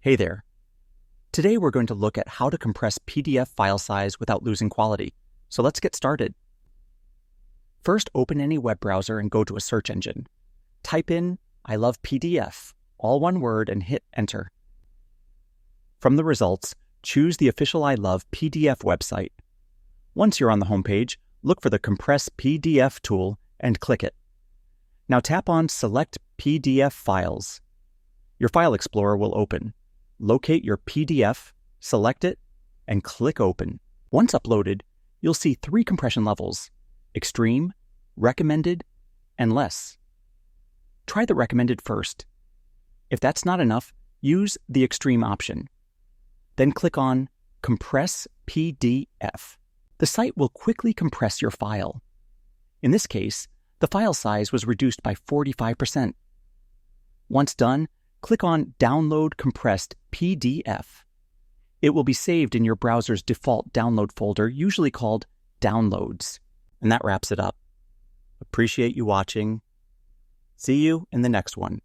Hey there. Today we're going to look at how to compress PDF file size without losing quality. So let's get started. First, open any web browser and go to a search engine. Type in ILovePDF, all one word, and hit enter. From the results, choose the official ILovePDF website. Once you're on the homepage, look for the Compress PDF tool and click it. Now tap on Select PDF Files. Your file explorer will open. Locate your PDF, select it, and click Open. Once uploaded, you'll see 3 compression levels: Extreme, Recommended, and Less. Try the recommended first. If that's not enough, use the Extreme option. Then click on Compress PDF. The site will quickly compress your file. In this case, the file size was reduced by 45%. Once done, click on Download Compressed PDF. It will be saved in your browser's default download folder, usually called Downloads. And that wraps it up. Appreciate you watching. See you in the next one.